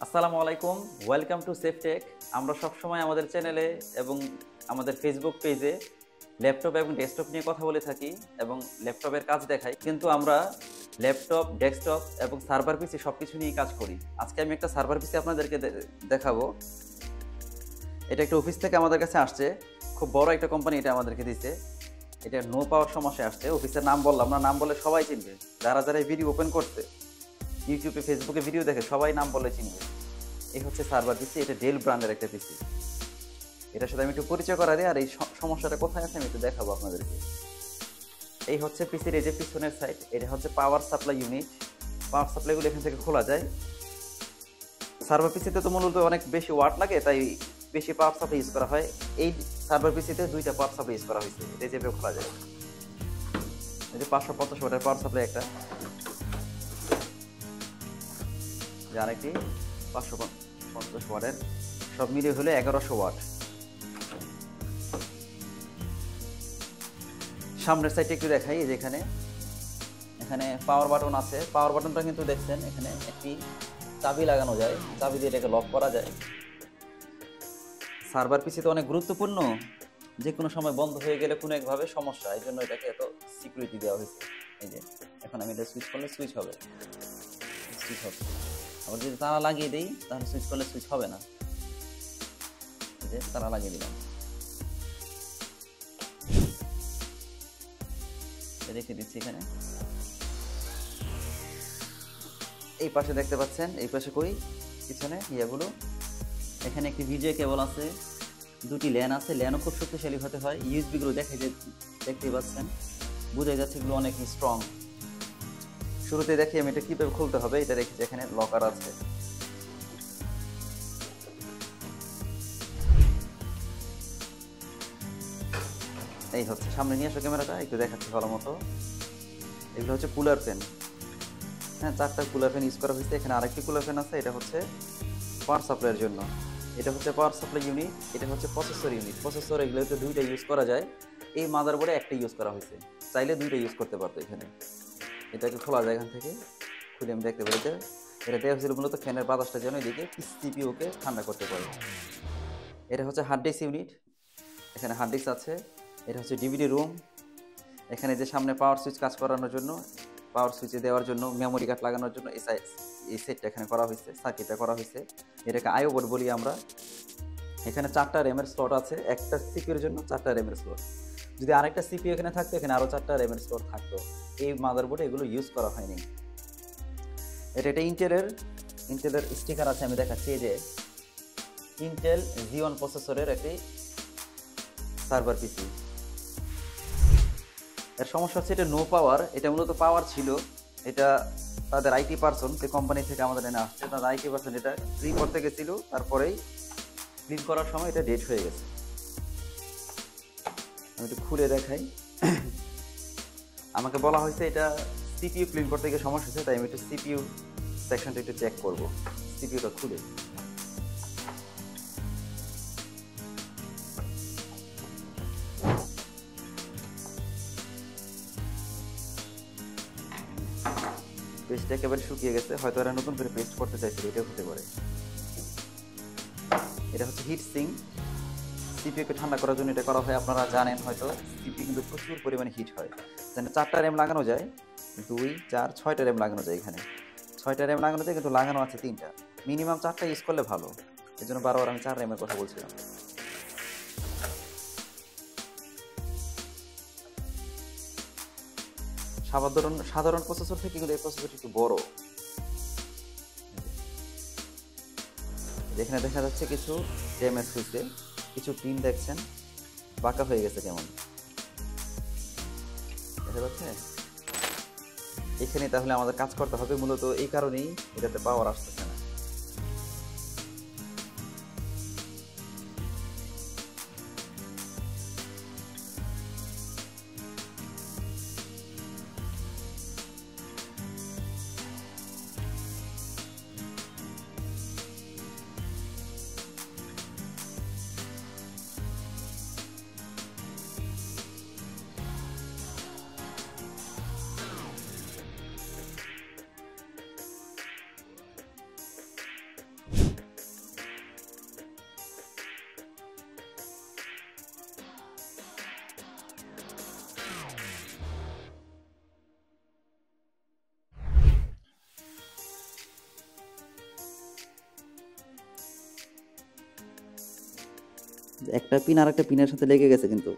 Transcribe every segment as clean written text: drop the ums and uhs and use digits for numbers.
আসসালামু আলাইকুম, welcome to সেফটেক। আমরা সবসময় আমাদের চ্যানেলে এবং আমাদের ফেসবুক পেজে ল্যাপটপ এবং ডেস্কটপ নিয়ে কথা বলে থাকি এবং ল্যাপটপের কাজ দেখাই, কিন্তু আমরা ল্যাপটপ, ডেস্কটপ এবং সার্ভার পিসি সব কিছু নিয়ে কাজ করি। আজকে আমি একটা সার্ভার পিসি আপনাদেরকে দেখাবো। এটা একটা অফিস থেকে আমাদের কাছে আসছে, খুব বড় একটা কোম্পানি এটা আমাদেরকে দিচ্ছে। এটা নো পাওয়ার সমস্যায় আসছে। অফিসের নাম বললাম না, নাম বলে সবাই চিনবে। যারা যারা এই ভিডিও ওপেন করছে, ইউটিউবে ফেসবুকে ভিডিও দেখে সবাই নাম বলে চিনবে। এই হচ্ছে সার্ভার পিসি, এটা ডেল ব্র্যান্ডের একটা পিসি। এটার সাথে আমি একটু পরিচয় করা দিই, আর এই সমস্যাটা কোথায় আছে আমি একটু দেখাবো আপনাদেরকে। এই হচ্ছে পিসির এই যে পিছনের সাইড, এটা হচ্ছে পাওয়ার সাপ্লাই ইউনিট। পাওয়ার সাপ্লাইগুলো এখান থেকে খোলা যায়। সার্ভার পিসিতে তো মূলত অনেক বেশি ওয়াট লাগে, তাই বেশি পাওয়ার সাপ্লাই ইউজ করা হয়। এই সার্ভার পিসিতে দুইটা পাওয়ার সাপ্লাই ইউজ করা হয়েছে, এটা যেভাবে খোলা যায়। এই যে 550 ওয়াটের পাওয়ার সাপ্লাই একটা, যে আরেকটি 550 ওয়াটের, সব মিলিয়ে হলে 1100 ওয়াট। সামনের সাইডে একটু দেখাই, এই যে এখানে পাওয়ার বাটন আছে। পাওয়ার বাটনটা কিন্তু দেখছেন এখানে একটি চাবি লাগানো যায়, চাবি দিয়ে এটাকে লক করা যায়। সার্ভার পিসি তো অনেক গুরুত্বপূর্ণ, যে কোনো সময় বন্ধ হয়ে গেলে কোনো একভাবে সমস্যা, এই জন্য এটাকে এত সিকিউরিটি দেওয়া হয়েছে। এই যে এখন আমি এটা সুইচ করলে সুইচ হবে। আবার যদি তারা লাগিয়ে দিই তাহলে সুইচ করলে সুইচ হবে না। এই যে তারা লাগিয়ে দিলাম, রেখে দিচ্ছি এখানে। এই পাশে দেখতে পাচ্ছেন, এই পাশে কই পিছনে ইয়াগুলো, এখানে একটি ভিজিএ কেবল আছে, দুটি ল্যান আছে। ল্যানও খুব শক্তিশালী হতে হয়। ইউএসবি গুলো দেখতে পাচ্ছেন, বোঝা যাচ্ছে এগুলো অনেক স্ট্রং। শুরুতে দেখি আমি এটা কিভাবে খুলতে হবে। এটা দেখি এখানে লকার আছে। এই হচ্ছে, সামনে নিয়ে আসো ক্যামেরাটা, একটু দেখাচ্ছি ভালো মতো। এগুলো হচ্ছে কুলার ফ্যান। হ্যাঁ, 4টা কুলার ফ্যান ইউজ করা হয়েছে। এখানে আরেকটি কুলার ফ্যান আছে, এটা হচ্ছে পাওয়ার সাপ্লাইয়ের জন্য। এটা হচ্ছে পাওয়ার সাপ্লাই ইউনিট, এটা হচ্ছে প্রসেসর ইউনিট। প্রসেসর এগুলোতে দুইটা ইউজ করা যায়। এই মাদারবোর্ডে একটা ইউজ করা হয়েছে, চাইলে দুইটা ইউজ করতে পারতো এখানে। এটাকে খোলা যায় এখান থেকে, খুলে আমি দেখতে পারি। এটা দেওয়া হয়েছিল মূলত ফ্যানের বাতাসটা যেন এদিকে সিপিইউকে ঠান্ডা করতে পারে। এটা হচ্ছে হার্ড ডিস্ক ইউনিট, এখানে হার্ড ডিস্ক আছে। এটা হচ্ছে ডিভিডি রুম। এখানে যে সামনে পাওয়ার সুইচ কাজ করানোর জন্য, পাওয়ার সুইচে দেওয়ার জন্য, মেমোরি কার্ড লাগানোর জন্য এই সেটটা এখানে করা হয়েছে, সার্কিটটা করা হয়েছে। এটাকে আইও বোর্ড বলি আমরা। এখানে 4টা র্যামের স্লট আছে, একটা সিপিইউর জন্য 4টা র্যামের স্লট। যদি আরেকটা সিপিইউ এখানে থাকতো, এখানে আরও 4টা র্যামের স্লট থাকতো। এই মাদারবোর্ডে এগুলো ইউজ করা হয়নি। এটা ইন্টেলের স্টিকার আছে, আমি দেখাচ্ছি। এই যে ইন্টেল Xeon প্রসেসরের একটি সার্ভার পিসি। এর সমস্যা হচ্ছে এটা নো পাওয়ার। এটা মূলত পাওয়ার ছিল, এটা তাদের আইটি পার্সন যে কোম্পানি থেকে আমাদের এনে আসছে, তাদের আইটি পার্সন এটা ক্লিন করতে গেছিল, তারপরেই ক্লিন করার সময় এটা ডেড হয়ে গেছে। আমি একটু খুলে দেখাই। আমাকে বলা হয়েছে এটা সিপিইউ ক্লিন করতে গিয়ে সমস্যা হচ্ছে, তাই আমি একটু সিপিইউ সেকশনটা একটু চেক করবো। সিপিইউটা খুলে পেস্টটা একেবারে শুকিয়ে গেছে, হয়তো এরা নতুন করে পেস্ট করতে চাইছিল, এটাও হতে পারে। এটা হচ্ছে হিট সিঙ্ক। সিপিইউকে ঠান্ডা করার জন্য এটা করা হয়। আপনারা জানেন হয়তো, সিপিইউ কিন্তু প্রচুর পরিমাণে হিট হয়। যেন 4টা র্যাম লাগানো যায়, 2, 4, 6টা র্যাম লাগানো যায়। এখানে 6টা র্যাম লাগানো যায়, কিন্তু লাগানো আছে 3টা। মিনিমাম 4টা ইউজ করলে ভালো, এই জন্য বারবার আমি 4 র্যামের কথা বলছিলাম। সাধারণ প্রসেসর থেকে কিন্তু এই প্রসেসরটি একটু বড়। এখানে দেখা যাচ্ছে কিছু ড্যামেজ হয়েছে, কিছু পিন দেখছেন বাঁকা হয়ে গেছে, কেমন দেখা যাচ্ছে এখানে। তাহলে আমাদের কাজ করতে হবে, মূলত এই কারণেই এটাতে পাওয়ার আসতেছে না। একটা পিন আর একটা পিনের সাথে লেগে গেছে কিন্তু।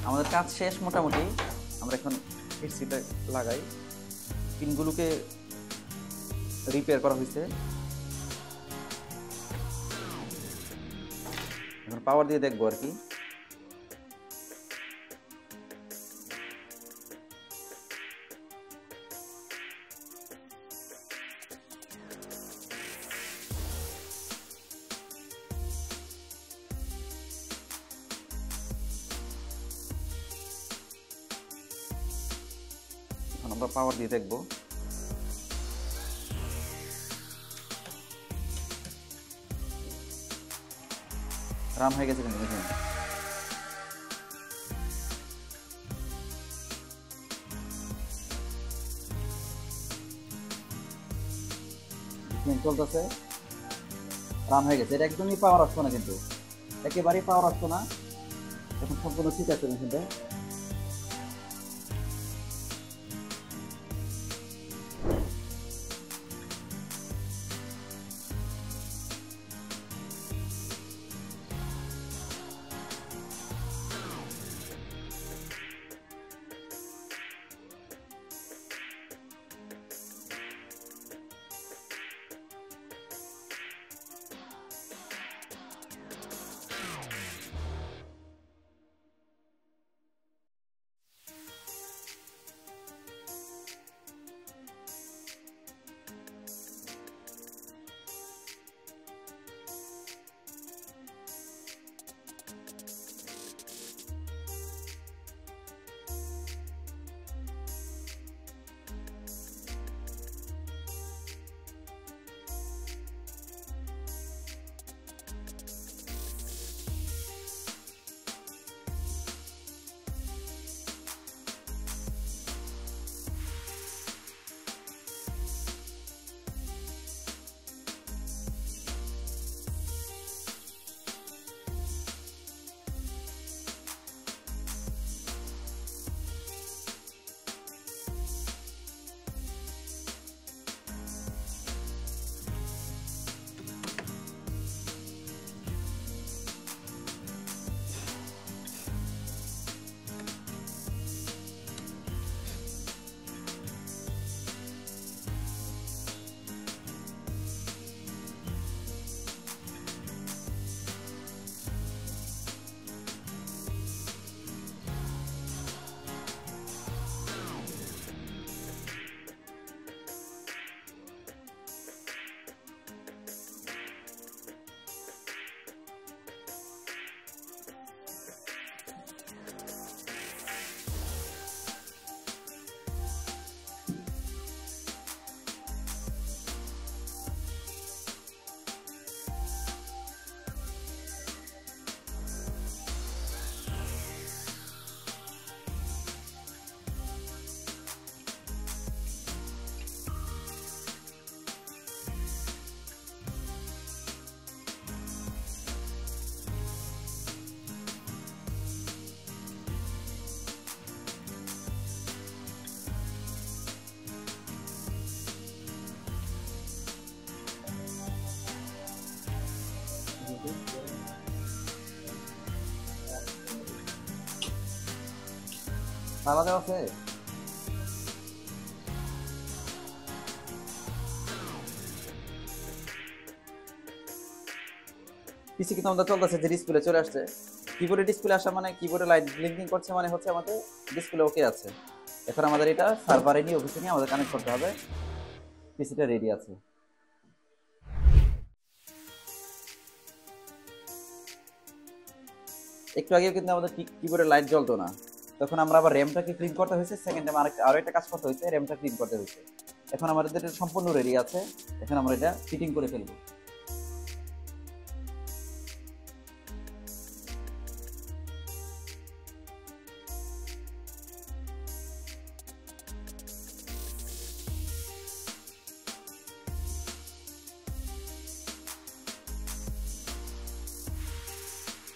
আমাদের কাজ শেষ মোটামুটি। আমরা এখন হেডসেটটা লাগাই। পিনগুলোকে রিপেয়ার করা হয়েছে। এখন পাওয়ার দিয়ে দেখবো আর কি। আমরা পাওয়ার দিয়ে দেখব। রান হয়ে গেছে কিন্তু মেশিন। চলতেছে, রান হয়ে গেছে। এটা একদমই পাওয়ার আসতো না, কিন্তু একেবারেই পাওয়ার আসতো না। এখন সম্পূর্ণ ঠিক আছে মেশিনটা। তালা দেওয়া আছে। পিসি কিন্তু আমাদের চলতেছে, যে ডিসপ্লে চলে আসছে। কিবোর্ডে ডিসপ্লে আসা মানে কিবোর্ডে লাইট ব্লিঙ্কিং করছে মানে হচ্ছে আমাদের ডিসপ্লে ওকে আছে। এখন আমাদের এটা সার্ভারে নিয়ে অফিসে নিয়ে আমাদের কানেক্ট করতে হবে। পিসিটা রেডি আছে। একটু আগেও কিন্তু আমাদের কিবোর্ডে লাইট জ্বলতো না, তখন আমরা আবার র্যামটাকে ক্লিন করতে হয়েছে, সেকেন্ড টাইম আরো একটা কাজ করতে হয়েছে, র্যামটা ক্লিন করতে হয়েছে। এখন আমাদের এটা সম্পূর্ণ রেডি আছে, এখন আমরা এটা ফিটিং করে ফেলবো।